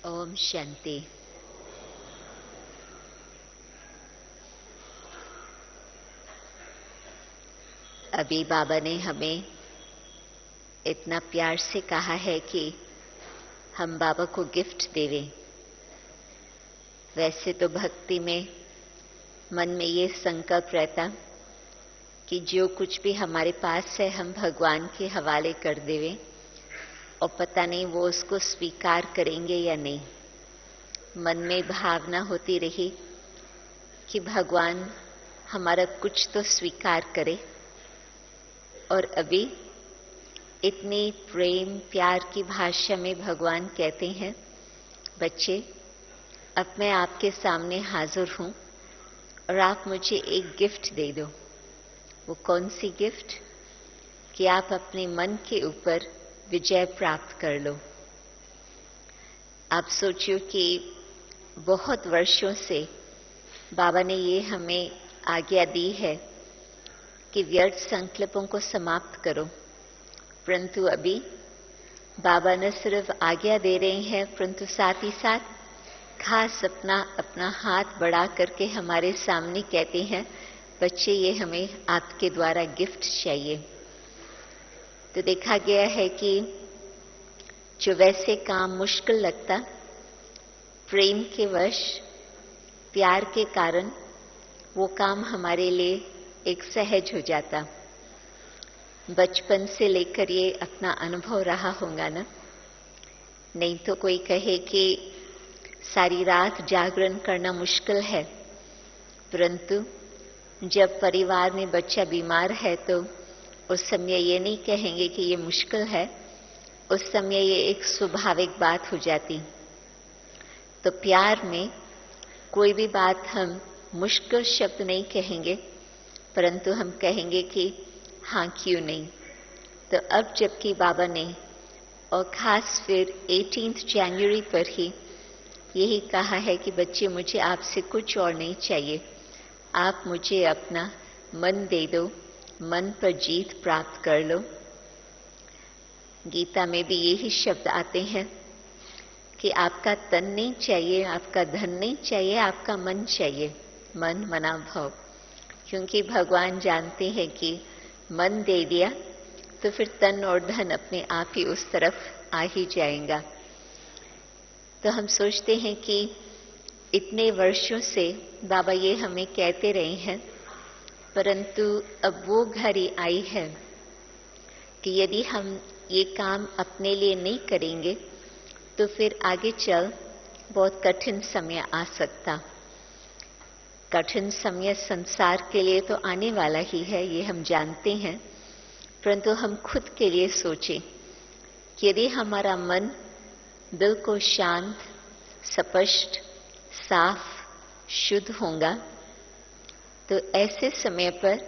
ओम शांति। अभी बाबा ने हमें इतना प्यार से कहा है कि हम बाबा को गिफ्ट देवें। वैसे तो भक्ति में मन में ये संकल्प रहता कि जो कुछ भी हमारे पास है हम भगवान के हवाले कर देवें, और पता नहीं वो उसको स्वीकार करेंगे या नहीं। मन में भावना होती रही कि भगवान हमारा कुछ तो स्वीकार करे। और अभी इतनी प्रेम प्यार की भाषा में भगवान कहते हैं, बच्चे अब मैं आपके सामने हाजिर हूं और आप मुझे एक गिफ्ट दे दो। वो कौन सी गिफ्ट? कि आप अपने मन के ऊपर विजय प्राप्त कर लो। आप सोचियो कि बहुत वर्षों से बाबा ने ये हमें आज्ञा दी है कि व्यर्थ संकल्पों को समाप्त करो, परंतु अभी बाबा न सिर्फ आज्ञा दे रहे हैं परंतु साथ ही साथ खास अपना हाथ बढ़ा करके हमारे सामने कहते हैं, बच्चे ये हमें आपके द्वारा गिफ्ट चाहिए। तो देखा गया है कि जो वैसे काम मुश्किल लगता, प्रेम के वश प्यार के कारण वो काम हमारे लिए एक सहज हो जाता। बचपन से लेकर ये अपना अनुभव रहा होगा ना। नहीं तो कोई कहे कि सारी रात जागरण करना मुश्किल है, परंतु जब परिवार में बच्चा बीमार है तो उस समय ये नहीं कहेंगे कि ये मुश्किल है, उस समय ये एक स्वाभाविक बात हो जाती। तो प्यार में कोई भी बात हम मुश्किल शब्द नहीं कहेंगे, परंतु हम कहेंगे कि हाँ क्यों नहीं। तो अब जबकि बाबा ने और खास फिर 18 जनवरी पर ही यही कहा है कि बच्चे मुझे आपसे कुछ और नहीं चाहिए, आप मुझे अपना मन दे दो, मन पर जीत प्राप्त कर लो। गीता में भी यही शब्द आते हैं कि आपका तन नहीं चाहिए, आपका धन नहीं चाहिए, आपका मन चाहिए। मन मना भव, क्योंकि भगवान जानते हैं कि मन दे दिया तो फिर तन और धन अपने आप ही उस तरफ आ ही जाएगा। तो हम सोचते हैं कि इतने वर्षों से बाबा ये हमें कहते रहे हैं, परंतु अब वो घड़ी आई है कि यदि हम ये काम अपने लिए नहीं करेंगे तो फिर आगे चल बहुत कठिन समय आ सकता। कठिन समय संसार के लिए तो आने वाला ही है, ये हम जानते हैं, परंतु हम खुद के लिए सोचें कि यदि हमारा मन दिल को शांत, स्पष्ट, साफ, शुद्ध होगा तो ऐसे समय पर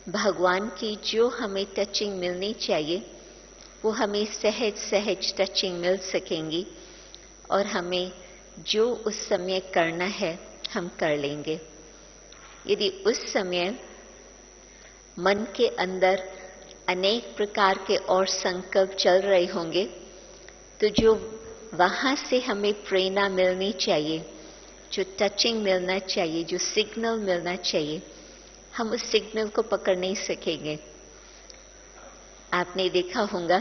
भगवान की जो हमें टचिंग मिलनी चाहिए वो हमें सहज सहज टचिंग मिल सकेंगी, और हमें जो उस समय करना है हम कर लेंगे। यदि उस समय मन के अंदर अनेक प्रकार के और संकल्प चल रहे होंगे तो जो वहां से हमें प्रेरणा मिलनी चाहिए, जो टचिंग मिलना चाहिए, जो सिग्नल मिलना चाहिए, हम उस सिग्नल को पकड़ नहीं सकेंगे। आपने देखा होगा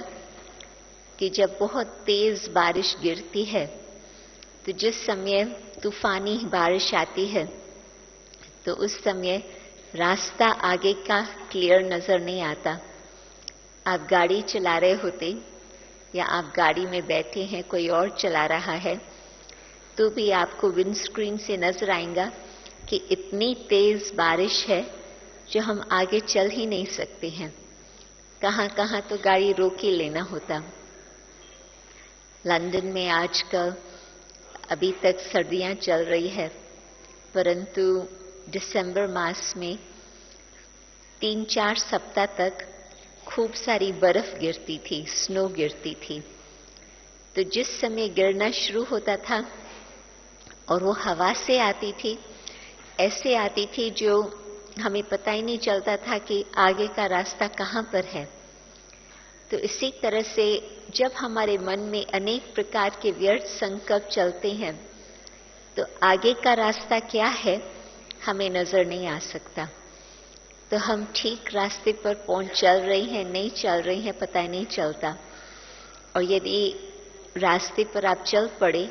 कि जब बहुत तेज बारिश गिरती है तो जिस समय तूफानी बारिश आती है तो उस समय रास्ता आगे का क्लियर नजर नहीं आता। आप गाड़ी चला रहे होते या आप गाड़ी में बैठे हैं, कोई और चला रहा है, तो भी आपको विंडस्क्रीन से नजर आएगा कि इतनी तेज बारिश है जो हम आगे चल ही नहीं सकते हैं। कहां कहां तो गाड़ी रोक ही लेना होता। लंदन में आजकल अभी तक सर्दियां चल रही है, परंतु दिसंबर मास में 3-4 सप्ताह तक खूब सारी बर्फ गिरती थी, स्नो गिरती थी। तो जिस समय गिरना शुरू होता था और वो हवा से आती थी, ऐसे आती थी जो हमें पता ही नहीं चलता था कि आगे का रास्ता कहाँ पर है। तो इसी तरह से जब हमारे मन में अनेक प्रकार के व्यर्थ संकल्प चलते हैं तो आगे का रास्ता क्या है हमें नजर नहीं आ सकता। तो हम ठीक रास्ते पर चल रहे हैं नहीं चल रहे हैं पता नहीं चलता। और यदि रास्ते पर आप चल पड़े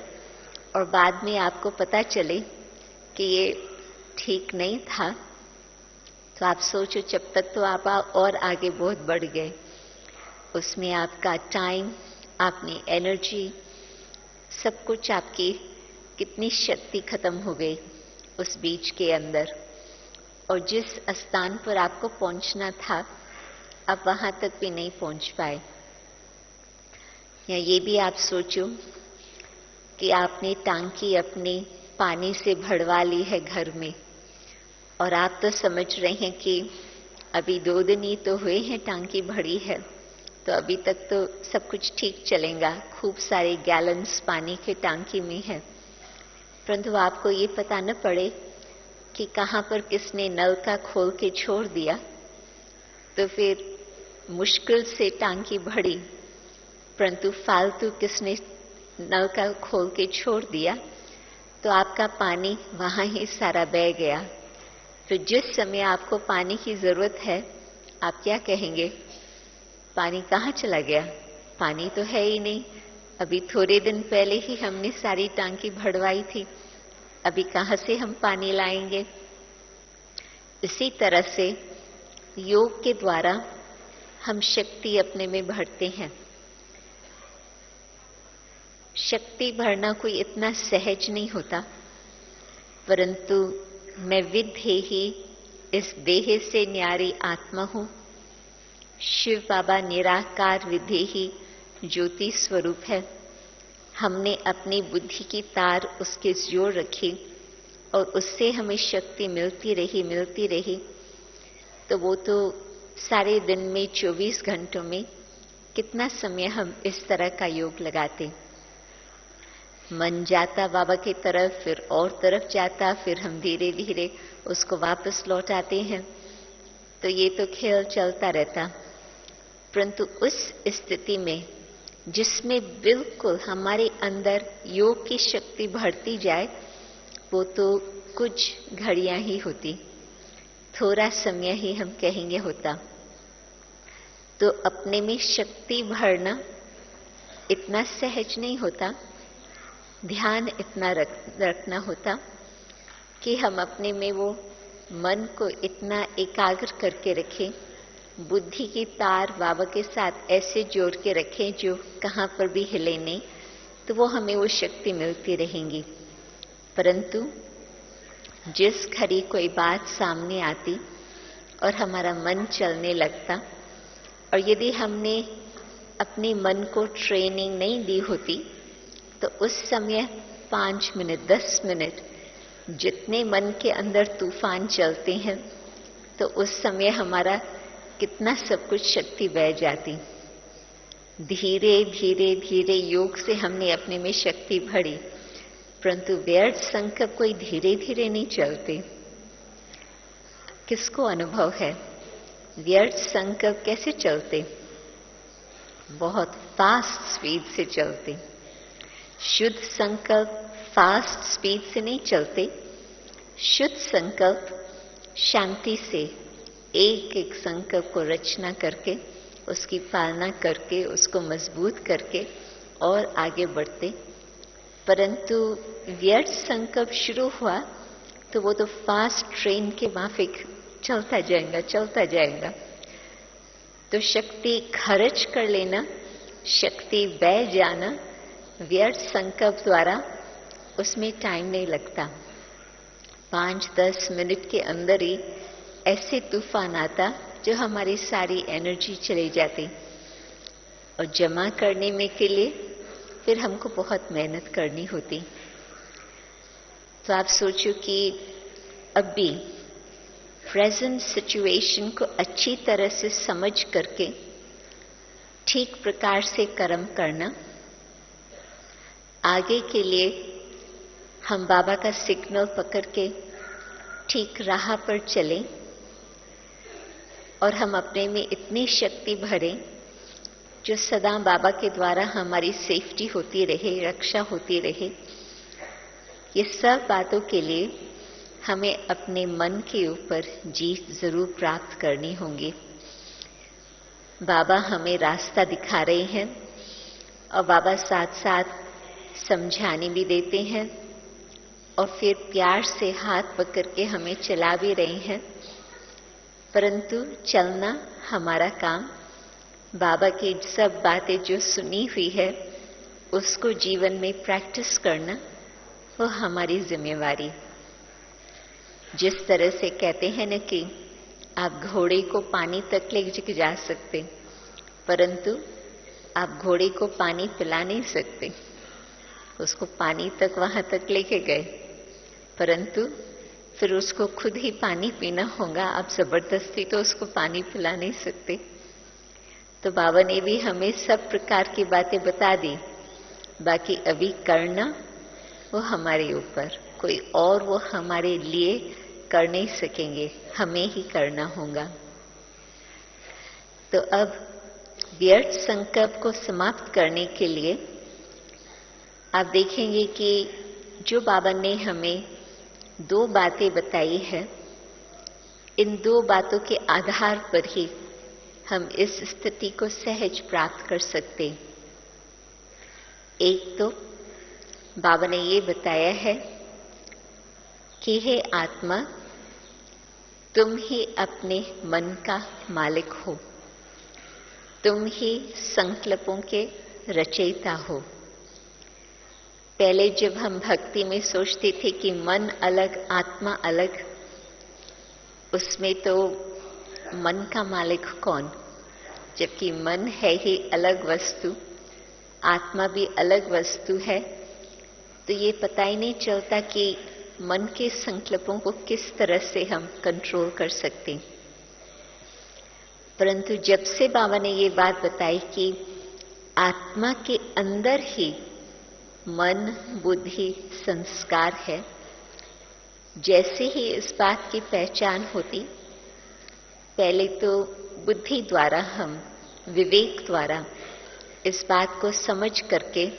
और बाद में आपको पता चले कि ये ठीक नहीं था, तो आप सोचो जब तक तो आप और आगे बहुत बढ़ गए। उसमें आपका टाइम, आपकी एनर्जी, सब कुछ आपकी कितनी शक्ति खत्म हो गई उस बीच के अंदर। और जिस स्थान पर आपको पहुंचना था आप वहां तक भी नहीं पहुंच पाए। या ये भी आप सोचो कि आपने टांकी अपनी पानी से भरवा ली है घर में और आप तो समझ रहे हैं कि अभी 2 दिन ही तो हुए हैं टांकी भरी है, तो अभी तक तो सब कुछ ठीक चलेगा, खूब सारे गैलन्स पानी के टांकी में है। परंतु आपको ये पता न पड़े कि कहां पर किसने नल का खोल के छोड़ दिया, तो फिर मुश्किल से टांकी भरी, परंतु फालतू किसने नल का खोल के छोड़ दिया तो आपका पानी वहां ही सारा बह गया। तो जिस समय आपको पानी की जरूरत है आप क्या कहेंगे? पानी कहाँ चला गया? पानी तो है ही नहीं, अभी थोड़े दिन पहले ही हमने सारी टांकी भरवाई थी, अभी कहाँ से हम पानी लाएंगे? इसी तरह से योग के द्वारा हम शक्ति अपने में भरते हैं। शक्ति भरना कोई इतना सहज नहीं होता, परंतु मैं विधे ही इस देह से न्यारी आत्मा हूं, शिव बाबा निराकार विधे ही ज्योति स्वरूप है। हमने अपनी बुद्धि की तार उसके जोड़ रखी और उससे हमें शक्ति मिलती रही, तो वो तो सारे दिन में 24 घंटों में कितना समय हम इस तरह का योग लगाते। मन जाता बाबा की तरफ, फिर और तरफ जाता, फिर हम धीरे धीरे उसको वापस लौटाते हैं, तो ये तो खेल चलता रहता। परंतु उस स्थिति में जिसमें बिल्कुल हमारे अंदर योग की शक्ति बढ़ती जाए, वो तो कुछ घड़ियां ही होती, थोड़ा समय ही हम कहेंगे होता। तो अपने में शक्ति भरना इतना सहज नहीं होता, ध्यान इतना रखना होता कि हम अपने में वो मन को इतना एकाग्र करके रखें, बुद्धि की तार बाबा के साथ ऐसे जोड़ के रखें जो कहाँ पर भी हिले नहीं, तो वो हमें वो शक्ति मिलती रहेंगी। परंतु जिस घड़ी कोई बात सामने आती और हमारा मन चलने लगता, और यदि हमने अपने मन को ट्रेनिंग नहीं दी होती, तो उस समय 5 मिनट 10 मिनट जितने मन के अंदर तूफान चलते हैं, तो उस समय हमारा कितना सब कुछ शक्ति बह जाती। धीरे धीरे धीरे योग से हमने अपने में शक्ति भरी, परंतु व्यर्थ संकल्प कोई धीरे धीरे नहीं चलते। किसको अनुभव है? व्यर्थ संकल्प कैसे चलते? बहुत फास्ट स्पीड से चलते। शुद्ध संकल्प फास्ट स्पीड से नहीं चलते। शुद्ध संकल्प शांति से एक एक संकल्प को रचना करके, उसकी पालना करके, उसको मजबूत करके और आगे बढ़ते। परंतु व्यर्थ संकल्प शुरू हुआ तो वो तो फास्ट ट्रेन के माफिक चलता जाएगा। तो शक्ति खर्च कर लेना, शक्ति बह जाना व्यर्थ संकल्प द्वारा, उसमें टाइम नहीं लगता। 5-10 मिनट के अंदर ही ऐसे तूफान आता जो हमारी सारी एनर्जी चली जाती, और जमा करने में के लिए फिर हमको बहुत मेहनत करनी होती। तो आप सोचो कि अभी प्रेजेंट सिचुएशन को अच्छी तरह से समझ करके ठीक प्रकार से कर्म करना, आगे के लिए हम बाबा का सिग्नल पकड़ के ठीक राह पर चलें और हम अपने में इतनी शक्ति भरें जो सदा बाबा के द्वारा हमारी सेफ्टी होती रहे, रक्षा होती रहे। ये सब बातों के लिए हमें अपने मन के ऊपर जीत जरूर प्राप्त करनी होगी। बाबा हमें रास्ता दिखा रहे हैं और बाबा साथ साथ समझाने भी देते हैं और फिर प्यार से हाथ पकड़ के हमें चला भी रहे हैं। परंतु चलना हमारा काम, बाबा की सब बातें जो सुनी हुई है उसको जीवन में प्रैक्टिस करना वो हमारी जिम्मेवारी। जिस तरह से कहते हैं न कि आप घोड़े को पानी तक ले जा सकते, परंतु आप घोड़े को पानी पिला नहीं सकते। उसको पानी तक वहां तक लेके गए, परंतु फिर उसको खुद ही पानी पीना होगा। आप जबरदस्ती तो उसको पानी पिला नहीं सकते। तो बाबा ने भी हमें सब प्रकार की बातें बता दी, बाकी अभी करना वो हमारे ऊपर, कोई और वो हमारे लिए कर नहीं सकेंगे, हमें ही करना होगा। तो अब व्यर्थ संकल्प को समाप्त करने के लिए आप देखेंगे कि जो बाबा ने हमें 2 बातें बताई है, इन 2 बातों के आधार पर ही हम इस स्थिति को सहज प्राप्त कर सकते। एक तो बाबा ने ये बताया है कि हे आत्मा, तुम ही अपने मन का मालिक हो, तुम ही संकल्पों के रचयिता हो। पहले जब हम भक्ति में सोचते थे कि मन अलग आत्मा अलग, उसमें तो मन का मालिक कौन, जबकि मन है ही अलग वस्तु, आत्मा भी अलग वस्तु है। तो ये पता ही नहीं चलता कि मन के संकल्पों को किस तरह से हम कंट्रोल कर सकते। परंतु जब से बाबा ने ये बात बताई कि आत्मा के अंदर ही मन, बुद्धि, संस्कार है, जैसे ही इस बात की पहचान होती, पहले तो बुद्धि द्वारा, हम विवेक द्वारा इस बात को समझ करके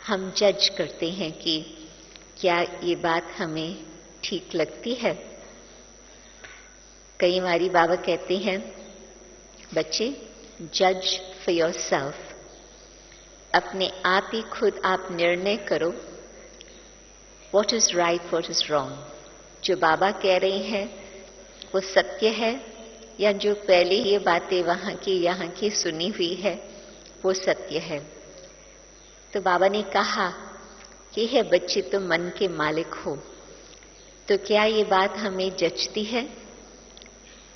हम जज करते हैं कि क्या ये बात हमें ठीक लगती है। कई बारी बाबा कहते हैं, बच्चे जज फॉर योरसेल्फ, अपने आप ही खुद आप निर्णय करो, what is right, what is wrong. जो बाबा कह रहे हैं वो सत्य है, या जो पहले ये बातें वहां की यहाँ की सुनी हुई है वो सत्य है। तो बाबा ने कहा कि हे बच्चे, तुम मन के मालिक हो, तो क्या ये बात हमें जचती है?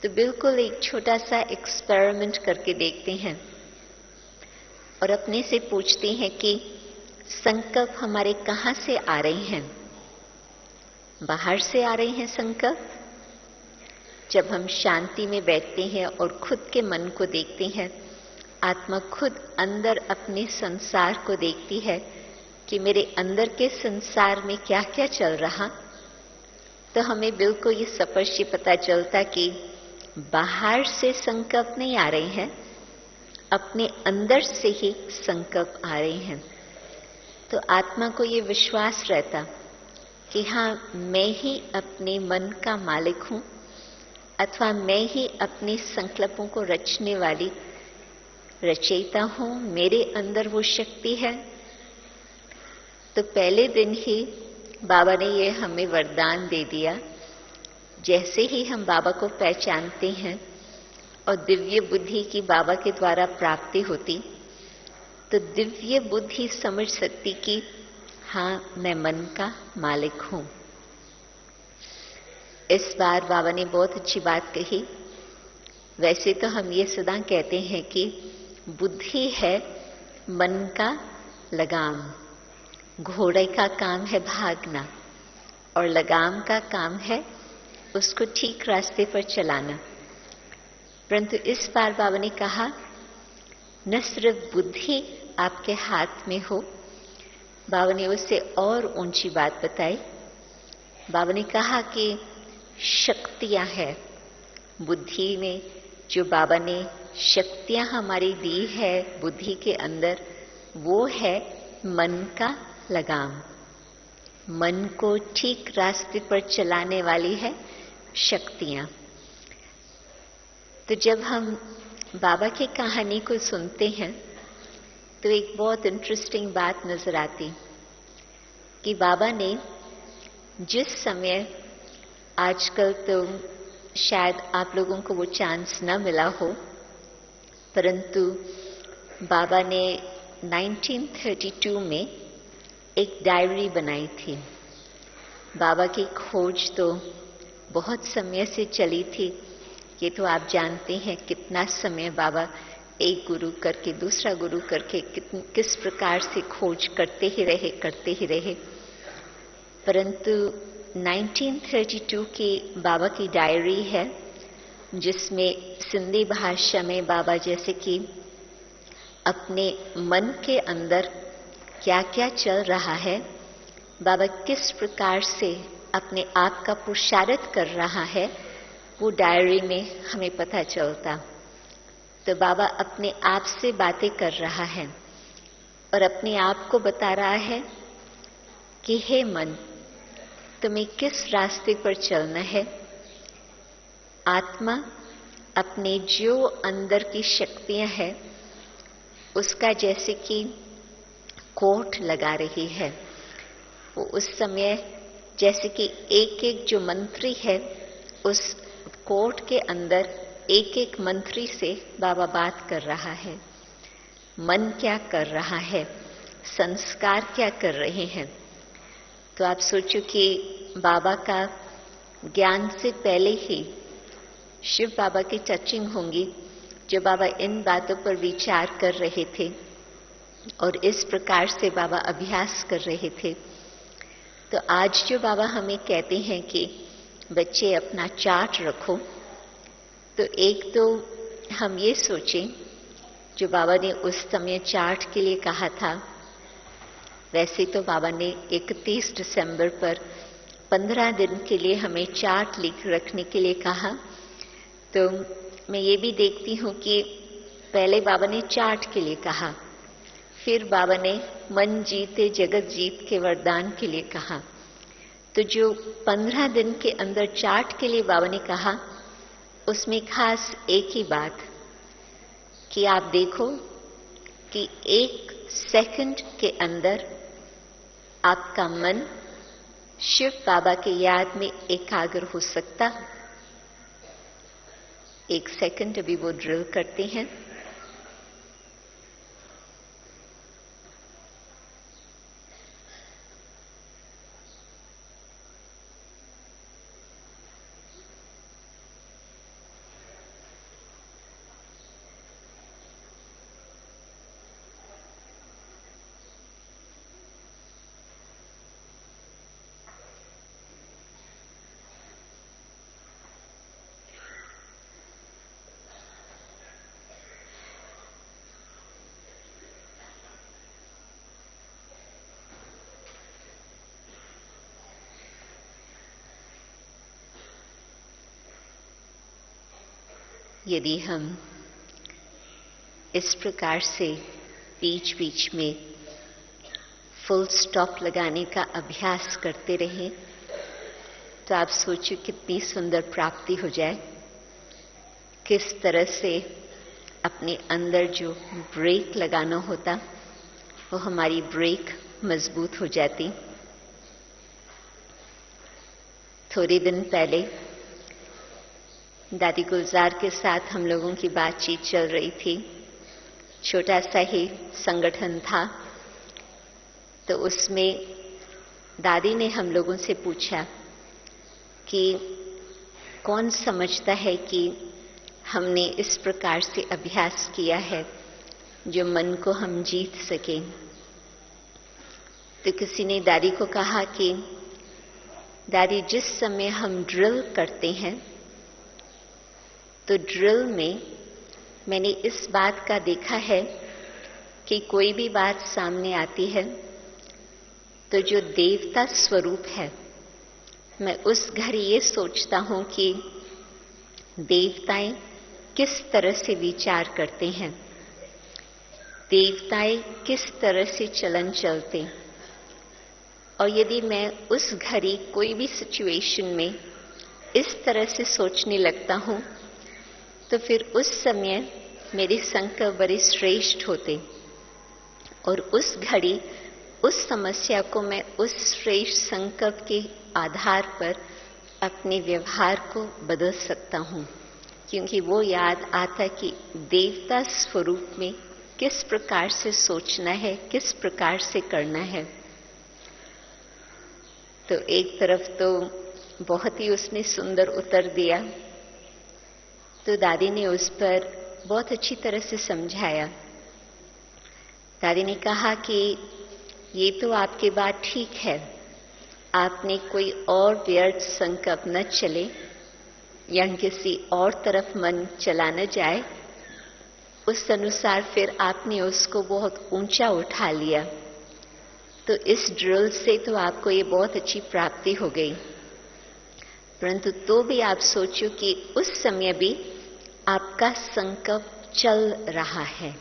तो बिल्कुल एक छोटा सा एक्सपेरिमेंट करके देखते हैं और अपने से पूछते हैं कि संकल्प हमारे कहाँ से आ रहे हैं? बाहर से आ रहे हैं संकल्प? जब हम शांति में बैठते हैं और खुद के मन को देखते हैं, आत्मा खुद अंदर अपने संसार को देखती है कि मेरे अंदर के संसार में क्या क्या चल रहा, तो हमें बिल्कुल ये स्पष्ट पता चलता कि बाहर से संकल्प नहीं आ रहे हैं, अपने अंदर से ही संकल्प आ रहे हैं। तो आत्मा को ये विश्वास रहता कि हाँ, मैं ही अपने मन का मालिक हूं, अथवा मैं ही अपने संकल्पों को रचने वाली रचयिता हूं, मेरे अंदर वो शक्ति है। तो पहले दिन ही बाबा ने ये हमें वरदान दे दिया, जैसे ही हम बाबा को पहचानते हैं और दिव्य बुद्धि की बाबा के द्वारा प्राप्ति होती, तो दिव्य बुद्धि समझ सकती कि हाँ, मैं मन का मालिक हूं। इस बार बाबा ने बहुत अच्छी बात कही। वैसे तो हम ये सदा कहते हैं कि बुद्धि है मन का लगाम, घोड़े का काम है भागना और लगाम का काम है उसको ठीक रास्ते पर चलाना। परंतु इस बार बाबा ने कहा, न सिर्फ बुद्धि आपके हाथ में हो, बाबा ने उससे और ऊंची बात बताई। बाबा ने कहा कि शक्तियां हैं, बुद्धि में जो बाबा ने शक्तियां हमारी दी है बुद्धि के अंदर, वो है मन का लगाम। मन को ठीक रास्ते पर चलाने वाली है शक्तियां। तो जब हम बाबा की कहानी को सुनते हैं तो एक बहुत इंटरेस्टिंग बात नजर आती कि बाबा ने जिस समय, आजकल तो शायद आप लोगों को वो चांस न मिला हो, परंतु बाबा ने 1932 में एक डायरी बनाई थी। बाबा की खोज तो बहुत समय से चली थी, ये तो आप जानते हैं कितना समय बाबा एक गुरु करके दूसरा गुरु करके किस प्रकार से खोज करते ही रहे। परंतु 1932 की बाबा की डायरी है, जिसमें सिंधी भाषा में बाबा जैसे कि अपने मन के अंदर क्या क्या चल रहा है, बाबा किस प्रकार से अपने आप का पुरुषार्थ कर रहा है, वो डायरी में हमें पता चलता। तो बाबा अपने आप से बातें कर रहा है और अपने आप को बता रहा है कि हे मन, तुम्हें किस रास्ते पर चलना है। आत्मा अपने जो अंदर की शक्तियां हैं उसका जैसे कि कोट लगा रही है। वो उस समय जैसे कि एक एक जो मंत्री है, उस कोट के अंदर एक एक मंत्री से बाबा बात कर रहा है। मन क्या कर रहा है, संस्कार क्या कर रहे हैं। तो आप सोचो कि बाबा का ज्ञान से पहले ही शिव बाबा की टचिंग होंगी, जो बाबा इन बातों पर विचार कर रहे थे और इस प्रकार से बाबा अभ्यास कर रहे थे। तो आज जो बाबा हमें कहते हैं कि बच्चे अपना चार्ट रखो, तो एक तो हम ये सोचें, जो बाबा ने उस समय चार्ट के लिए कहा था, वैसे तो बाबा ने 31 दिसंबर पर 15 दिन के लिए हमें चार्ट लिख रखने के लिए कहा। तो मैं ये भी देखती हूँ कि पहले बाबा ने चार्ट के लिए कहा, फिर बाबा ने मन जीते जगत जीत के वरदान के लिए कहा। तो जो 15 दिन के अंदर चार्ट के लिए बाबा ने कहा, उसमें खास एक ही बात कि आप देखो कि 1 सेकंड के अंदर आपका मन शिव बाबा के याद में एकाग्र हो सकता। 1 सेकंड अभी वो ड्रिल करते हैं। यदि हम इस प्रकार से बीच बीच में फुल स्टॉप लगाने का अभ्यास करते रहें, तो आप सोचिए कितनी सुंदर प्राप्ति हो जाए। किस तरह से अपने अंदर जो ब्रेक लगाना होता, वो हमारी ब्रेक मजबूत हो जाती। थोड़े दिन पहले दादी गुलजार के साथ हम लोगों की बातचीत चल रही थी। छोटा सा ही संगठन था, तो उसमें दादी ने हम लोगों से पूछा कि कौन समझता है कि हमने इस प्रकार से अभ्यास किया है जो मन को हम जीत सकें। तो किसी ने दादी को कहा कि दादी, जिस समय हम ड्रिल करते हैं, तो ड्रिल में मैंने इस बात का देखा है कि कोई भी बात सामने आती है तो जो देवता स्वरूप है, मैं उस घड़ी ये सोचता हूं कि देवताएं किस तरह से विचार करते हैं, देवताएं किस तरह से चलन चलते, और यदि मैं उस घड़ी कोई भी सिचुएशन में इस तरह से सोचने लगता हूं, तो फिर उस समय मेरे संकल्प बड़े श्रेष्ठ होते और उस घड़ी उस समस्या को मैं उस श्रेष्ठ संकल्प के आधार पर अपने व्यवहार को बदल सकता हूं, क्योंकि वो याद आता कि देवता स्वरूप में किस प्रकार से सोचना है, किस प्रकार से करना है। तो एक तरफ तो बहुत ही उसने सुंदर उत्तर दिया, तो दादी ने उस पर बहुत अच्छी तरह से समझाया। दादी ने कहा कि ये तो आपकी बात ठीक है, आपने कोई और व्यर्थ संकल्प न चले या किसी और तरफ मन चला न जाए, उस अनुसार फिर आपने उसको बहुत ऊंचा उठा लिया। तो इस ड्रिल से तो आपको ये बहुत अच्छी प्राप्ति हो गई, परंतु तो भी आप सोचो कि उस समय भी आपका संकल्प चल रहा है।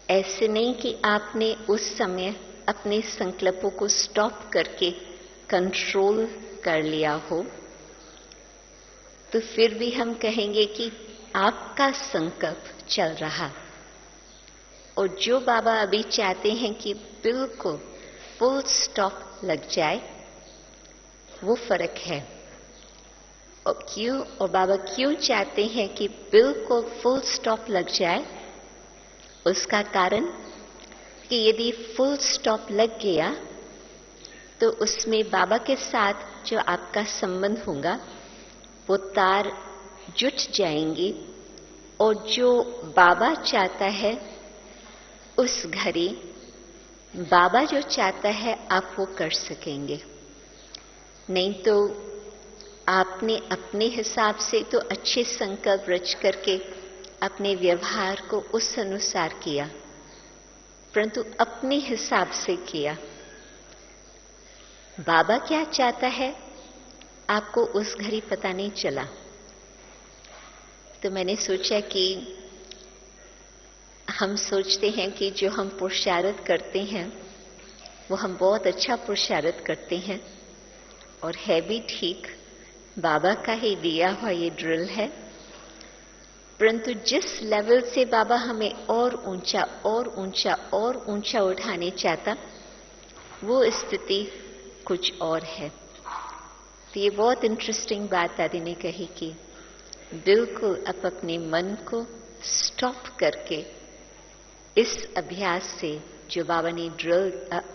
ऐसे नहीं कि आपने उस समय अपने संकल्पों को स्टॉप करके कंट्रोल कर लिया हो, तो फिर भी हम कहेंगे कि आपका संकल्प चल रहा। और जो बाबा अभी चाहते हैं कि बिल्कुल फुल स्टॉप लग जाए, वो फर्क है। और बाबा क्यों चाहते हैं कि बिल्कुल फुल स्टॉप लग जाए? उसका कारण कि यदि फुल स्टॉप लग गया तो उसमें बाबा के साथ जो आपका संबंध होगा वो तार जुट जाएंगी, और जो बाबा चाहता है उस घड़ी बाबा जो चाहता है आप वो कर सकेंगे। नहीं तो आपने अपने हिसाब से तो अच्छे संकल्प रच करके अपने व्यवहार को उस अनुसार किया, परंतु अपने हिसाब से किया। बाबा क्या चाहता है आपको उस घड़ी पता नहीं चला। तो मैंने सोचा कि हम सोचते हैं कि जो हम पुरुषार्थ करते हैं वो हम बहुत अच्छा पुरुषार्थ करते हैं, और है भी ठीक, बाबा का ही दिया हुआ ये ड्रिल है। परंतु जिस लेवल से बाबा हमें और ऊंचा और ऊंचा और ऊंचा उठाने चाहता, वो स्थिति कुछ और है। तो ये बहुत इंटरेस्टिंग बात दादी ने कही कि बिल्कुल आप अपने मन को स्टॉप करके इस अभ्यास से, जो बाबा ने ड्रिल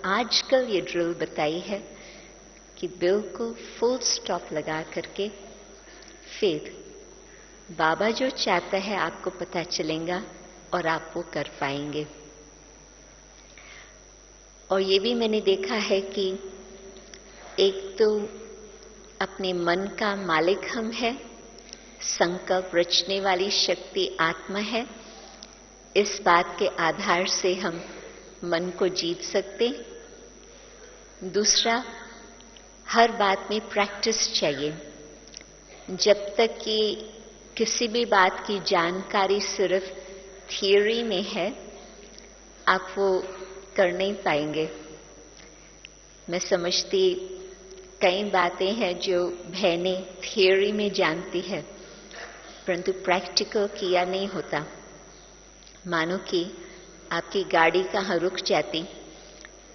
आजकल ये ड्रिल बताई है, कि बिल्कुल फुल स्टॉप लगा करके फिर बाबा जो चाहता है आपको पता चलेगा और आप वो कर पाएंगे। और ये भी मैंने देखा है कि एक तो अपने मन का मालिक हम है, संकल्प रचने वाली शक्ति आत्मा है। इस बात के आधार से हम मन को जीत सकते। दूसरा, हर बात में प्रैक्टिस चाहिए। जब तक कि किसी भी बात की जानकारी सिर्फ थियोरी में है, आप वो कर नहीं पाएंगे। मैं समझती कई बातें हैं जो बहनें थियोरी में जानती है, परंतु प्रैक्टिकल किया नहीं होता। मानो कि आपकी गाड़ी कहाँ रुक जाती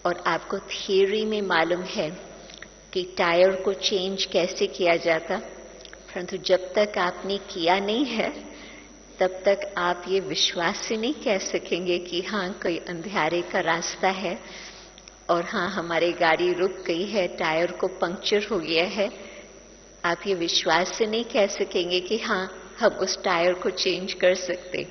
और आपको थियोरी में मालूम है कि टायर को चेंज कैसे किया जाता, परंतु जब तक आपने किया नहीं है तब तक आप ये विश्वास से नहीं कह सकेंगे कि हाँ कोई अंधेरे का रास्ता है और हाँ हमारी गाड़ी रुक गई है, टायर को पंक्चर हो गया है। आप ये विश्वास से नहीं कह सकेंगे कि हाँ हम उस टायर को चेंज कर सकते।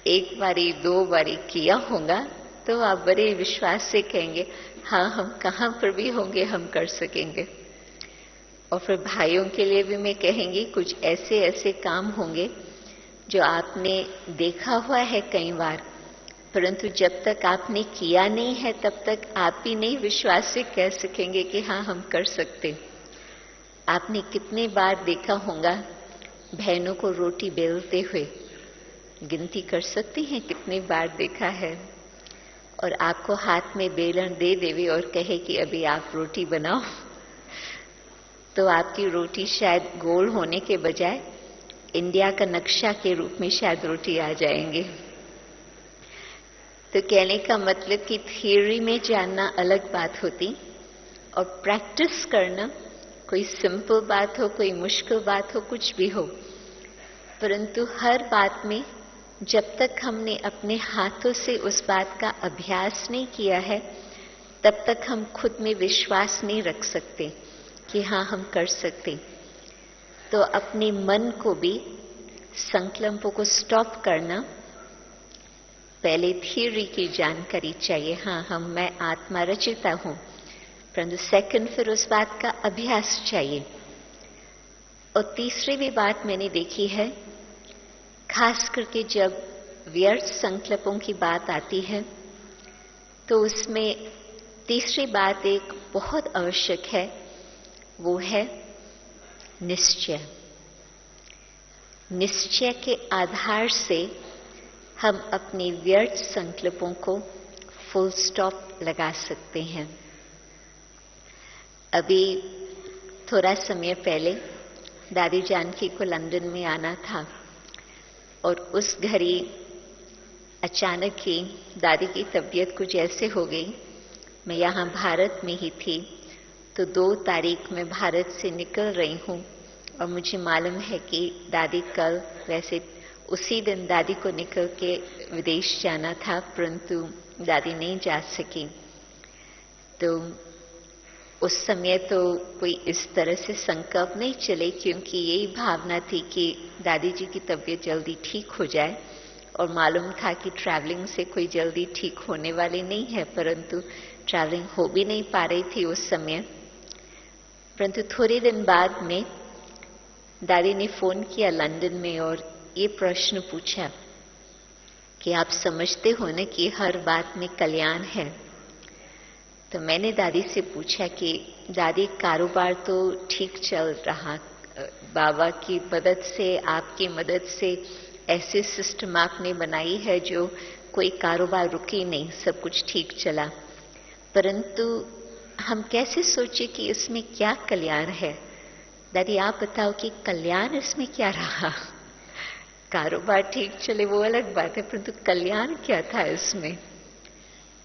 एक बारी दो बारी किया होगा तो आप बड़े विश्वास से कहेंगे हाँ हम कहाँ पर भी होंगे हम कर सकेंगे। और फिर भाइयों के लिए भी मैं कहेंगी कुछ ऐसे ऐसे काम होंगे जो आपने देखा हुआ है कई बार, परंतु जब तक आपने किया नहीं है तब तक आप भी नहीं विश्वास से कह सकेंगे कि हाँ हम कर सकते। आपने कितने बार देखा होगा बहनों को रोटी बेलते हुए गिनती कर सकती हैं कितनी बार देखा है? और आपको हाथ में बेलन दे देवे और कहे कि अभी आप रोटी बनाओ, तो आपकी रोटी शायद गोल होने के बजाय इंडिया का नक्शा के रूप में शायद रोटी आ जाएंगे। तो कहने का मतलब कि थियोरी में जानना अलग बात होती और प्रैक्टिस करना, कोई सिंपल बात हो, कोई मुश्किल बात हो, कुछ भी हो, परंतु हर बात में जब तक हमने अपने हाथों से उस बात का अभ्यास नहीं किया है, तब तक हम खुद में विश्वास नहीं रख सकते कि हाँ हम कर सकते। तो अपने मन को भी, संकल्पों को स्टॉप करना, पहले थियोरी की जानकारी चाहिए, हाँ मैं आत्मा रचिता हूं, परंतु सेकंड फिर उस बात का अभ्यास चाहिए। और तीसरी भी बात मैंने देखी है, खास करके जब व्यर्थ संकल्पों की बात आती है, तो उसमें तीसरी बात एक बहुत आवश्यक है, वो है निश्चय। निश्चय के आधार से हम अपने व्यर्थ संकल्पों को फुल स्टॉप लगा सकते हैं। अभी थोड़ा समय पहले दादी जानकी को लंदन में आना था और उस घड़ी अचानक ही दादी की तबीयत कुछ ऐसे हो गई, मैं यहाँ भारत में ही थी, तो 2 तारीख में भारत से निकल रही हूँ और मुझे मालूम है कि दादी कल, वैसे उसी दिन दादी को निकल के विदेश जाना था, परंतु दादी नहीं जा सकी। तो उस समय तो कोई इस तरह से संकल्प नहीं चले, क्योंकि यही भावना थी कि दादी जी की तबीयत जल्दी ठीक हो जाए, और मालूम था कि ट्रैवलिंग से कोई जल्दी ठीक होने वाली नहीं है, परंतु ट्रैवलिंग हो भी नहीं पा रही थी उस समय। परंतु थोड़े दिन बाद में दादी ने फोन किया लंदन में और ये प्रश्न पूछा कि आप समझते हो ना कि हर बात में कल्याण है? तो मैंने दादी से पूछा कि दादी कारोबार तो ठीक चल रहा, बाबा की मदद से, आपकी मदद से ऐसे सिस्टम आपने बनाई है जो कोई कारोबार रुकी नहीं, सब कुछ ठीक चला, परंतु हम कैसे सोचे कि इसमें क्या कल्याण है? दादी आप बताओ कि कल्याण इसमें क्या रहा? कारोबार ठीक चले वो अलग बात है, परंतु कल्याण क्या था इसमें?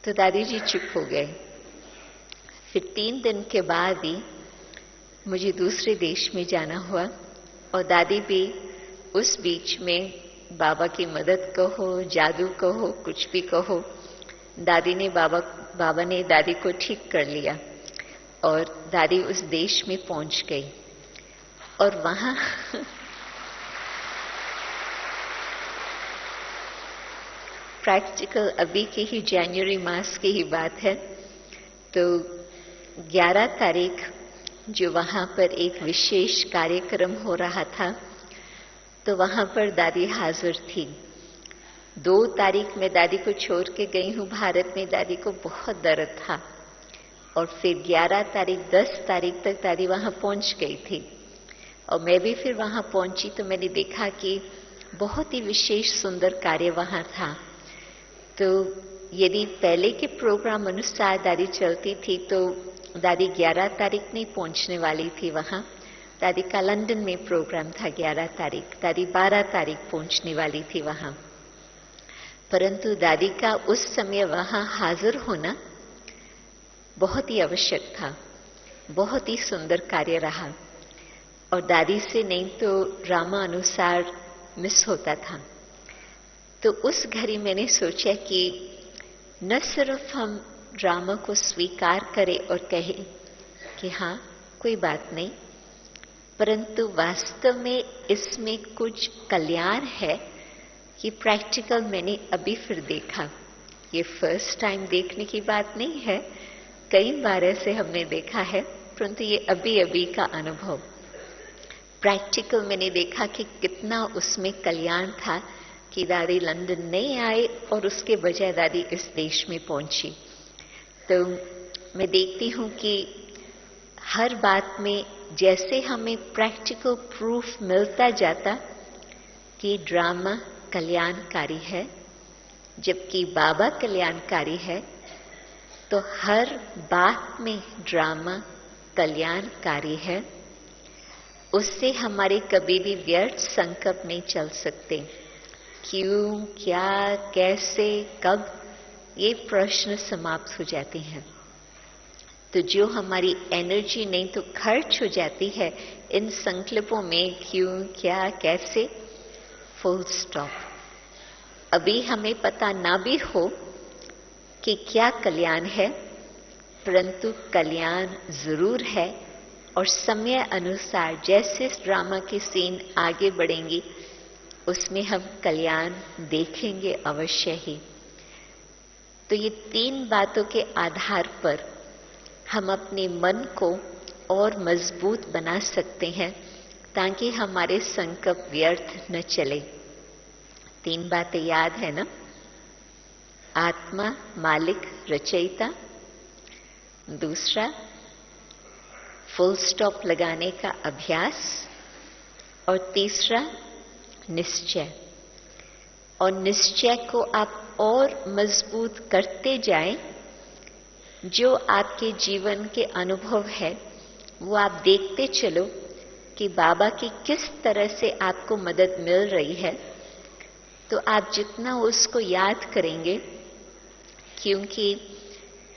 तो दादी जी चुप हो गए। फिर 3 दिन के बाद ही मुझे दूसरे देश में जाना हुआ और दादी भी उस बीच में, बाबा की मदद कहो, जादू कहो, कुछ भी कहो, बाबा ने दादी को ठीक कर लिया और दादी उस देश में पहुंच गई। और वहां प्रैक्टिकल अभी की ही जनवरी मास की ही बात है, तो 11 तारीख जो वहां पर एक विशेष कार्यक्रम हो रहा था, तो वहां पर दादी हाजिर थी। 2 तारीख में दादी को छोड़ के गई हूँ भारत में, दादी को बहुत दर्द था, और फिर 11 तारीख 10 तारीख तक दादी वहां पहुंच गई थी। और मैं भी फिर वहां पहुंची तो मैंने देखा कि बहुत ही विशेष सुंदर कार्य वहां था। तो यदि पहले के प्रोग्राम अनुसार दादी चलती थी तो दादी 11 तारीख नहीं पहुंचने वाली थी वहां, दादी का लंदन में प्रोग्राम था 11 तारीख, दादी 12 तारीख पहुंचने वाली थी वहां। परंतु दादी का उस समय वहां हाजिर होना बहुत ही आवश्यक था, बहुत ही सुंदर कार्य रहा, और दादी से नहीं तो ड्रामा अनुसार मिस होता था। तो उस घड़ी मैंने सोचा कि न सिर्फ हम ड्रामा को स्वीकार करें और कहें कि हाँ कोई बात नहीं, परंतु वास्तव में इसमें कुछ कल्याण है कि प्रैक्टिकल मैंने अभी फिर देखा। ये फर्स्ट टाइम देखने की बात नहीं है, कई बार ऐसे हमने देखा है, परंतु ये अभी अभी का अनुभव प्रैक्टिकल मैंने देखा कि कितना उसमें कल्याण था कि दादी लंदन नहीं आए और उसके बजाय दादी इस देश में पहुंची। तो मैं देखती हूँ कि हर बात में जैसे हमें प्रैक्टिकल प्रूफ मिलता जाता कि ड्रामा कल्याणकारी है, जबकि बाबा कल्याणकारी है, तो हर बात में ड्रामा कल्याणकारी है, उससे हमारे कभी भी व्यर्थ संकल्प नहीं चल सकते। क्यों, क्या, कैसे, कब, ये प्रश्न समाप्त हो जाते हैं। तो जो हमारी एनर्जी नहीं तो खर्च हो जाती है इन संकल्पों में, क्यों, क्या, कैसे, फुल स्टॉप। अभी हमें पता ना भी हो कि क्या कल्याण है, परंतु कल्याण जरूर है, और समय अनुसार जैसे ड्रामा की सीन आगे बढ़ेंगी उसमें हम कल्याण देखेंगे अवश्य ही। तो ये 3 बातों के आधार पर हम अपने मन को और मजबूत बना सकते हैं ताकि हमारे संकल्प व्यर्थ न चले। 3 बातें याद है ना? आत्मा मालिक रचयिता, दूसरा फुल स्टॉप लगाने का अभ्यास, और तीसरा निश्चय। और निश्चय को आप और मजबूत करते जाएं। जो आपके जीवन के अनुभव है वो आप देखते चलो कि बाबा की किस तरह से आपको मदद मिल रही है। तो आप जितना उसको याद करेंगे, क्योंकि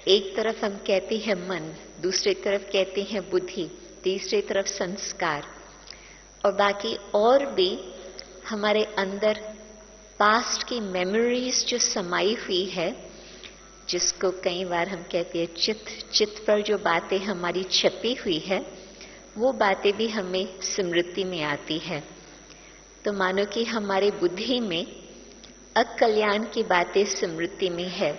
एक तरफ हम कहते हैं मन, दूसरी तरफ कहते हैं बुद्धि, तीसरी तरफ संस्कार, और बाकी और भी हमारे अंदर पास्ट की मेमोरीज जो समाई हुई है, जिसको कई बार हम कहते हैं चित्त पर जो बातें हमारी छपी हुई है, वो बातें भी हमें स्मृति में आती है। तो मानो कि हमारे बुद्धि में अकल्याण की बातें स्मृति में है।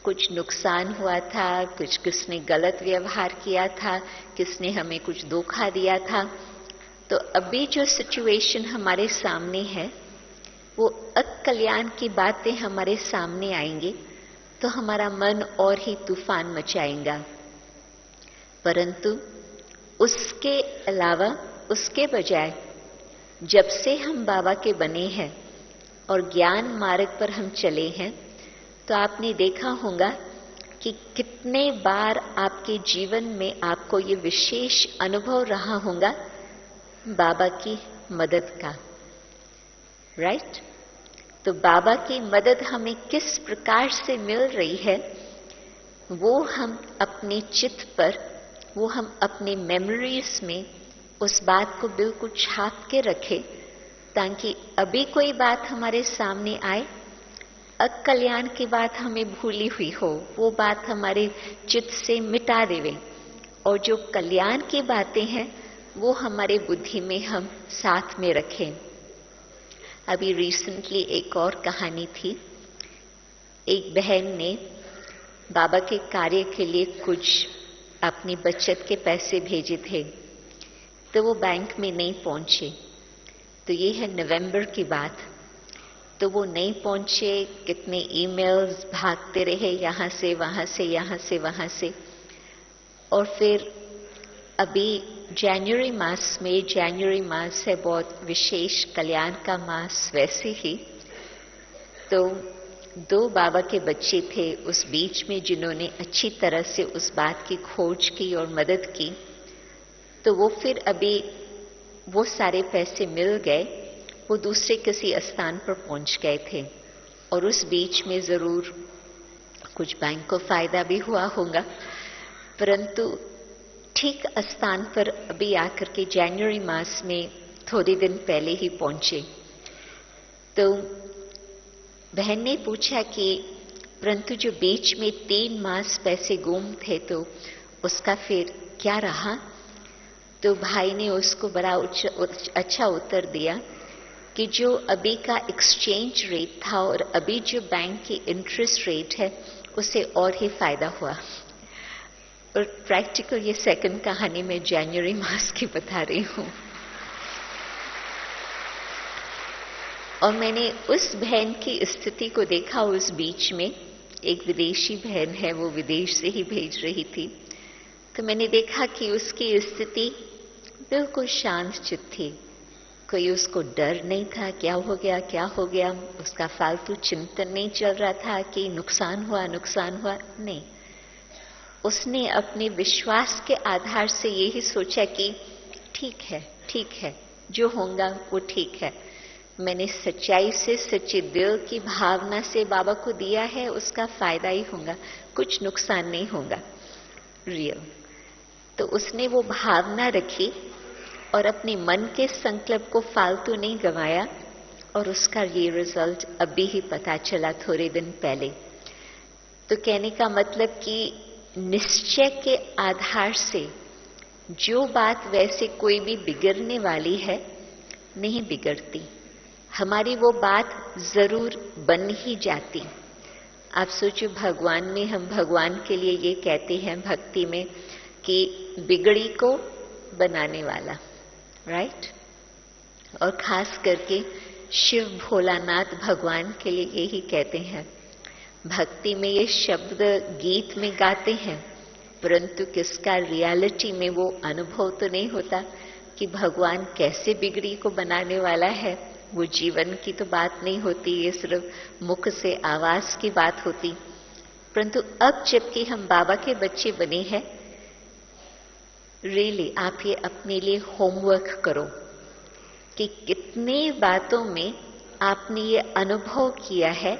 कुछ नुकसान हुआ था, किसने गलत व्यवहार किया था, किसने हमें कुछ धोखा दिया था। तो अभी जो सिचुएशन हमारे सामने है वो अकल्याण की बातें हमारे सामने आएंगी तो हमारा मन और ही तूफान मचाएगा। परंतु उसके अलावा, उसके बजाय जब से हम बाबा के बने हैं और ज्ञान मार्ग पर हम चले हैं, तो आपने देखा होगा कि कितने बार आपके जीवन में आपको ये विशेष अनुभव रहा होगा बाबा की मदद का, राइट? तो बाबा की मदद हमें किस प्रकार से मिल रही है, वो हम अपने चित्त पर, वो हम अपने मेमोरीज में उस बात को बिल्कुल छाप के रखें, ताकि अभी कोई बात हमारे सामने आए, अकल्याण की बात हमें भूली हुई हो, वो बात हमारे चित्त से मिटा देवे, और जो कल्याण की बातें हैं वो हमारे बुद्धि में हम साथ में रखें। अभी रिसेंटली एक और कहानी थी। एक बहन ने बाबा के कार्य के लिए कुछ अपनी बचत के पैसे भेजे थे, तो वो बैंक में नहीं पहुंचे। तो ये है नवंबर की बात। तो वो नहीं पहुंचे, कितने ईमेल्स भागते रहे, यहाँ से वहाँ से, यहाँ से वहाँ से। और फिर अभी जनवरी मास है, बहुत विशेष कल्याण का मास वैसे ही। तो 2 बाबा के बच्चे थे उस बीच में जिन्होंने अच्छी तरह से उस बात की खोज की और मदद की। तो वो फिर अभी वो सारे पैसे मिल गए, वो दूसरे किसी स्थान पर पहुंच गए थे, और उस बीच में जरूर कुछ बैंक को फायदा भी हुआ होगा। परंतु ठीक स्थान पर अभी आकर के जनवरी मास में थोड़े दिन पहले ही पहुंचे। तो बहन ने पूछा कि परंतु जो बीच में 3 मास पैसे गुम थे, तो उसका फिर क्या रहा? तो भाई ने उसको बड़ा अच्छा उत्तर दिया कि जो अभी का एक्सचेंज रेट था और अभी जो बैंक की इंटरेस्ट रेट है, उससे और ही फायदा हुआ। और प्रैक्टिकल ये सेकंड कहानी मैं जनवरी मास की बता रही हूं। और मैंने उस बहन की स्थिति को देखा। उस बीच में एक विदेशी बहन है, वो विदेश से ही भेज रही थी। तो मैंने देखा कि उसकी स्थिति बिल्कुल शांत चित्त थी। कोई उसको डर नहीं था क्या हो गया क्या हो गया, उसका फालतू चिंतन नहीं चल रहा था कि नुकसान हुआ नहीं। उसने अपने विश्वास के आधार से यही सोचा कि ठीक है, जो होगा वो ठीक है। मैंने सच्चाई से, सच्चे दिल की भावना से बाबा को दिया है, उसका फायदा ही होगा, कुछ नुकसान नहीं होगा। रियल। तो उसने वो भावना रखी और अपने मन के संकल्प को फालतू नहीं गंवाया, और उसका ये रिजल्ट अभी ही पता चला थोड़े दिन पहले। तो कहने का मतलब कि निश्चय के आधार से जो बात वैसे कोई भी बिगड़ने वाली है नहीं बिगड़ती, हमारी वो बात जरूर बन ही जाती। आप सोचो, भगवान में हम भगवान के लिए ये कहते हैं भक्ति में कि बिगड़ी को बनाने वाला, राइट। और खास करके शिव भोलानाथ भगवान के लिए यही कहते हैं। भक्ति में ये शब्द गीत में गाते हैं, परंतु किसका रियलिटी में वो अनुभव तो नहीं होता कि भगवान कैसे बिगड़ी को बनाने वाला है। वो जीवन की तो बात नहीं होती, ये सिर्फ मुख से आवाज की बात होती। परंतु अब जबकि हम बाबा के बच्चे बने हैं, रियली आप ये अपने लिए होमवर्क करो कि कितने बातों में आपने ये अनुभव किया है,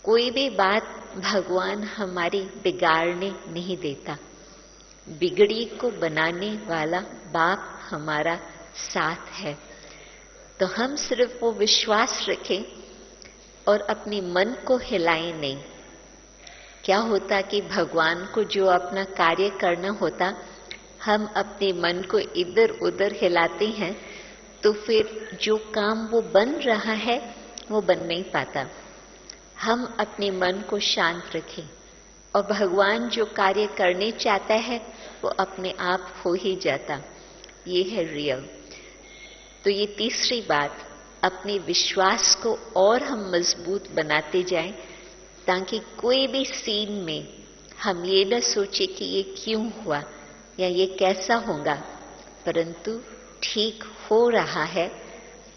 कोई भी बात भगवान हमारी बिगाड़ने नहीं देता। बिगड़ी को बनाने वाला बाप हमारा साथ है। तो हम सिर्फ वो विश्वास रखें और अपने मन को हिलाएं नहीं। क्या होता कि भगवान को जो अपना कार्य करना होता, हम अपने मन को इधर उधर हिलाते हैं, तो फिर जो काम वो बन रहा है वो बन नहीं पाता। हम अपने मन को शांत रखें और भगवान जो कार्य करने चाहता है वो अपने आप हो ही जाता। ये है रियल। तो ये तीसरी बात, अपने विश्वास को और हम मजबूत बनाते जाएं, ताकि कोई भी सीन में हम ये न सोचे कि ये क्यों हुआ या ये कैसा होगा, परंतु ठीक हो रहा है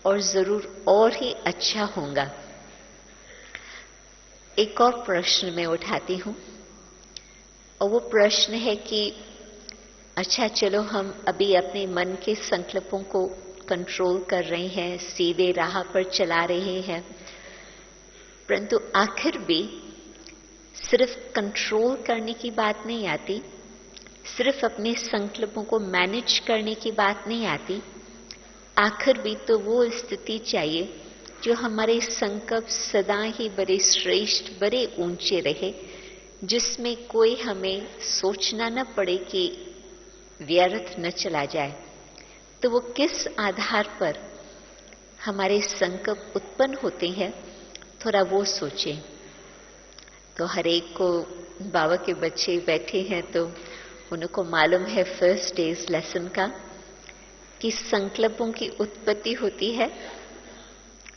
और जरूर और ही अच्छा होगा। एक और प्रश्न मैं उठाती हूं, और वो प्रश्न है कि अच्छा चलो, हम अभी अपने मन के संकल्पों को कंट्रोल कर रहे हैं, सीधे राह पर चला रहे हैं, परंतु आखिर भी सिर्फ कंट्रोल करने की बात नहीं आती, सिर्फ अपने संकल्पों को मैनेज करने की बात नहीं आती। आखिर भी तो वो स्थिति चाहिए जो हमारे संकल्प सदा ही बड़े श्रेष्ठ, बड़े ऊंचे रहे, जिसमें कोई हमें सोचना न पड़े कि व्यर्थ न चला जाए। तो वो किस आधार पर हमारे संकल्प उत्पन्न होते हैं, थोड़ा वो सोचें। तो हर एक को, बाबा के बच्चे बैठे हैं तो उनको मालूम है फर्स्ट डेज लेसन का, कि संकल्पों की उत्पत्ति होती है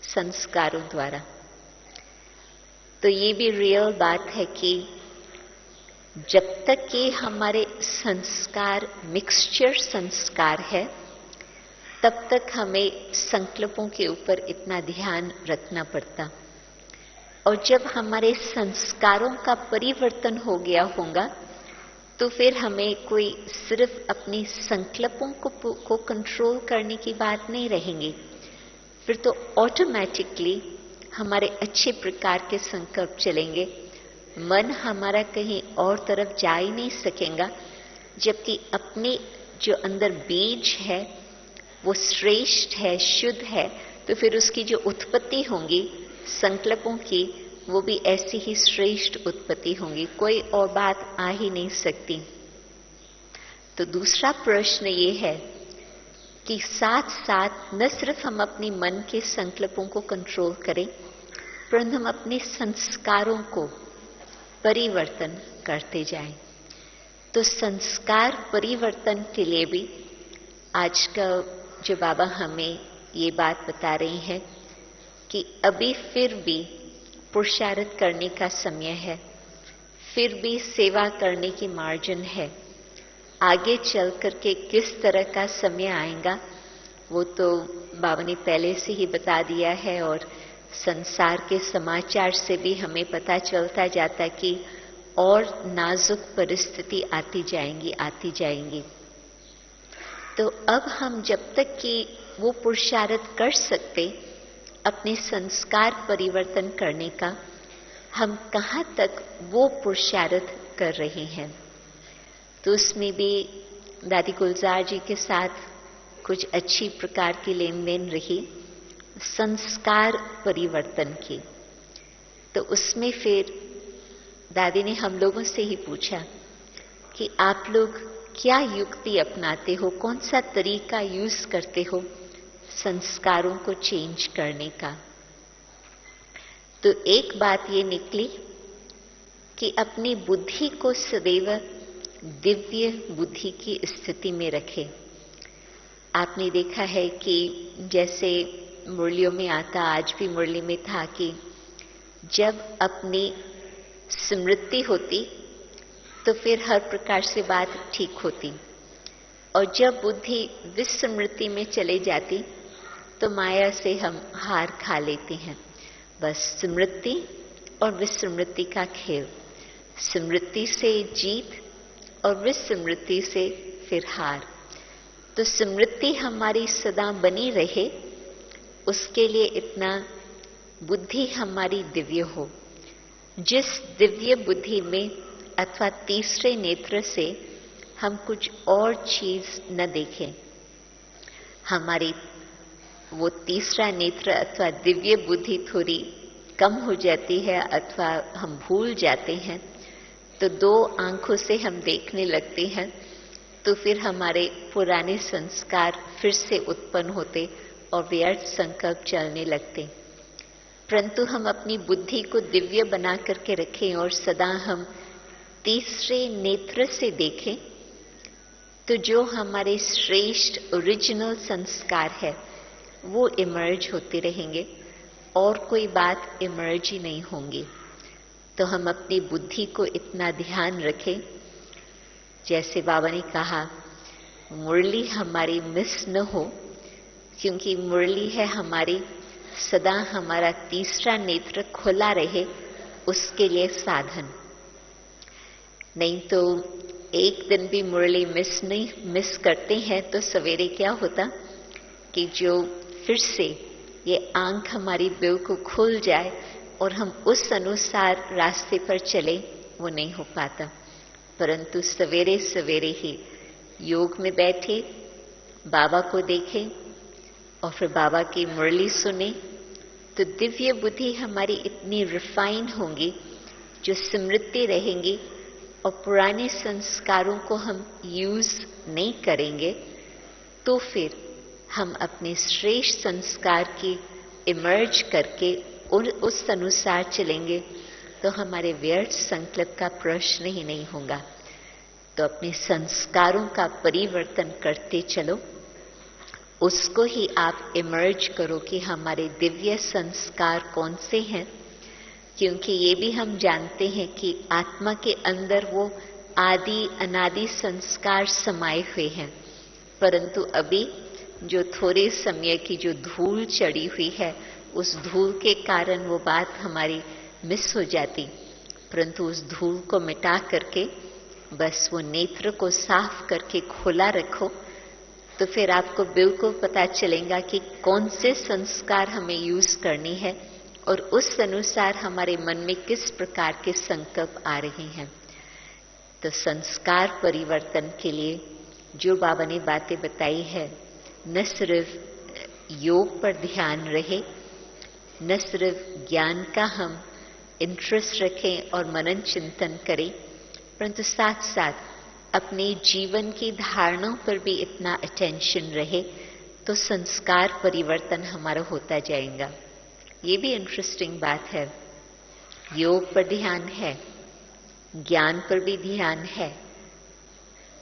संस्कारों द्वारा। तो ये भी रियल बात है कि जब तक कि हमारे संस्कार मिक्सचर संस्कार है, तब तक हमें संकल्पों के ऊपर इतना ध्यान रखना पड़ता। और जब हमारे संस्कारों का परिवर्तन हो गया होगा, तो फिर हमें कोई सिर्फ अपने संकल्पों को कंट्रोल करने की बात नहीं रहेंगी। फिर तो ऑटोमेटिकली हमारे अच्छे प्रकार के संकल्प चलेंगे, मन हमारा कहीं और तरफ जा ही नहीं सकेगा। जबकि अपने जो अंदर बीज है वो श्रेष्ठ है, शुद्ध है, तो फिर उसकी जो उत्पत्ति होंगी संकल्पों की, वो भी ऐसी ही श्रेष्ठ उत्पत्ति होंगी, कोई और बात आ ही नहीं सकती। तो दूसरा प्रश्न ये है कि साथ साथ न सिर्फ हम अपने मन के संकल्पों को कंट्रोल करें, परंतु हम अपने संस्कारों को परिवर्तन करते जाएं। तो संस्कार परिवर्तन के लिए भी आज का जो बाबा हमें ये बात बता रहे हैं कि अभी फिर भी पुरुषार्थ करने का समय है, फिर भी सेवा करने की मार्जिन है। आगे चल करके किस तरह का समय आएगा वो तो बाबा ने पहले से ही बता दिया है, और संसार के समाचार से भी हमें पता चलता जाता कि और नाजुक परिस्थिति आती जाएंगी। तो अब हम जब तक कि वो पुरुषार्थ कर सकते अपने संस्कार परिवर्तन करने का, हम कहाँ तक वो पुरुषार्थ कर रहे हैं। तो उसमें भी दादी गुलजार जी के साथ कुछ अच्छी प्रकार की लेन देन रही संस्कार परिवर्तन की। तो उसमें फिर दादी ने हम लोगों से ही पूछा कि आप लोग क्या युक्ति अपनाते हो, कौन सा तरीका यूज करते हो संस्कारों को चेंज करने का। तो एक बात ये निकली कि अपनी बुद्धि को सदैव दिव्य बुद्धि की स्थिति में रखें। आपने देखा है कि जैसे मुरलियों में आता, आज भी मुरली में था कि जब अपनी स्मृति होती तो फिर हर प्रकार से बात ठीक होती, और जब बुद्धि विस्मृति में चले जाती तो माया से हम हार खा लेते हैं। बस स्मृति और विस्मृति का खेल, स्मृति से जीत और विस्मृति से फिर हार। तो स्मृति हमारी सदा बनी रहे, उसके लिए इतना बुद्धि हमारी दिव्य हो। जिस दिव्य बुद्धि में अथवा तीसरे नेत्र से हम कुछ और चीज न देखें, हमारी वो तीसरा नेत्र अथवा दिव्य बुद्धि थोड़ी कम हो जाती है अथवा हम भूल जाते हैं, तो दो आंखों से हम देखने लगते हैं, तो फिर हमारे पुराने संस्कार फिर से उत्पन्न होते और व्यर्थ संकल्प चलने लगते। परंतु हम अपनी बुद्धि को दिव्य बना करके रखें और सदा हम तीसरे नेत्र से देखें, तो जो हमारे श्रेष्ठ ओरिजिनल संस्कार है वो इमर्ज होते रहेंगे और कोई बात इमर्ज ही नहीं होंगी। तो हम अपनी बुद्धि को इतना ध्यान रखें, जैसे बाबा ने कहा मुरली हमारी मिस न हो, क्योंकि मुरली है हमारी सदा हमारा तीसरा नेत्र खुला रहे, उसके लिए साधन। नहीं तो एक दिन भी मुरली मिस करते हैं तो सवेरे क्या होता कि जो फिर से ये आंख हमारी बिल्कुल खुल जाए और हम उस अनुसार रास्ते पर चले, वो नहीं हो पाता। परंतु सवेरे सवेरे ही योग में बैठे, बाबा को देखें और फिर बाबा की मुरली सुने, तो दिव्य बुद्धि हमारी इतनी रिफाइन होंगी, जो स्मृति रहेंगी और पुराने संस्कारों को हम यूज नहीं करेंगे, तो फिर हम अपने श्रेष्ठ संस्कार की इमर्ज करके उस अनुसार चलेंगे, तो हमारे व्यर्थ संकल्प का प्रश्न ही नहीं होगा। तो अपने संस्कारों का परिवर्तन करते चलो, उसको ही आप इमर्ज करो कि हमारे दिव्य संस्कार कौन से हैं। क्योंकि ये भी हम जानते हैं कि आत्मा के अंदर वो आदि अनादि संस्कार समाये हुए हैं, परंतु अभी जो थोड़े समय की जो धूल चढ़ी हुई है, उस धूल के कारण वो बात हमारी मिस हो जाती। परंतु उस धूल को मिटा करके बस वो नेत्र को साफ करके खुला रखो, तो फिर आपको बिल्कुल पता चलेगा कि कौन से संस्कार हमें यूज करनी है और उस अनुसार हमारे मन में किस प्रकार के संकल्प आ रहे हैं। तो संस्कार परिवर्तन के लिए जो बाबा ने बातें बताई है, न सिर्फ योग पर ध्यान रहे, न सिर्फ ज्ञान का हम इंटरेस्ट रखें और मनन चिंतन करें, परंतु साथ साथ अपने जीवन की धारणाओं पर भी इतना अटेंशन रहे, तो संस्कार परिवर्तन हमारा होता जाएगा। ये भी इंटरेस्टिंग बात है। योग पर ध्यान है, ज्ञान पर भी ध्यान है,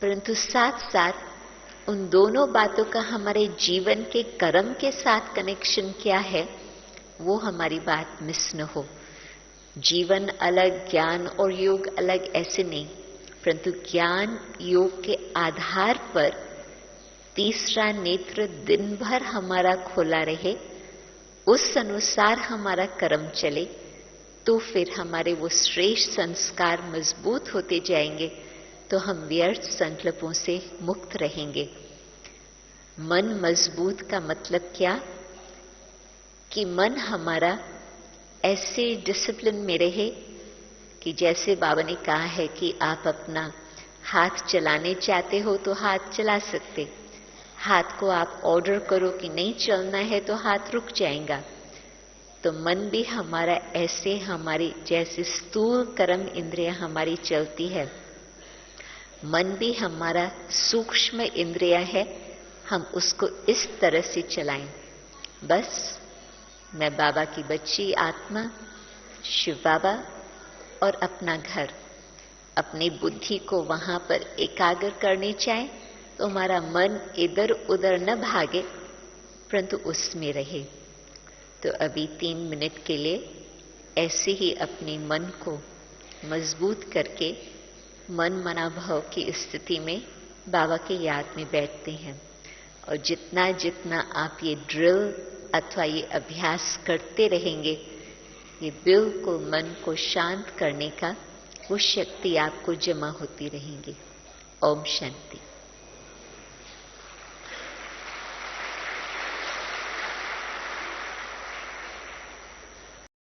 परंतु साथ साथ उन दोनों बातों का हमारे जीवन के कर्म के साथ कनेक्शन क्या है, वो हमारी बात मिस न हो। जीवन अलग, ज्ञान और योग अलग, ऐसे नहीं। परंतु ज्ञान योग के आधार पर तीसरा नेत्र दिन भर हमारा खोला रहे, उस अनुसार हमारा कर्म चले, तो फिर हमारे वो श्रेष्ठ संस्कार मजबूत होते जाएंगे, तो हम व्यर्थ संकल्पों से मुक्त रहेंगे। मन मजबूत का मतलब क्या? कि मन हमारा ऐसे डिसिप्लिन में रहे कि जैसे बाबा ने कहा है कि आप अपना हाथ चलाने चाहते हो तो हाथ चला सकते, हाथ को आप ऑर्डर करो कि नहीं चलना है तो हाथ रुक जाएगा। तो मन भी हमारा ऐसे हमारी जैसे स्थूल कर्म इंद्रियां हमारी चलती है, मन भी हमारा सूक्ष्म इंद्रिया है, हम उसको इस तरह से चलाएं। बस मैं बाबा की बच्ची आत्मा, शिव बाबा और अपना घर, अपनी बुद्धि को वहां पर एकाग्र करने चाहे तो हमारा मन इधर उधर न भागे, परंतु उसमें रहे। तो अभी 3 मिनट के लिए ऐसे ही अपने मन को मजबूत करके मन मना भाव की स्थिति में बाबा के याद में बैठते हैं। और जितना जितना आप ये ड्रिल अथवा ये अभ्यास करते रहेंगे, ये बिल्कुल मन को शांत करने का वो शक्ति आपको जमा होती रहेंगी। ओम शांति।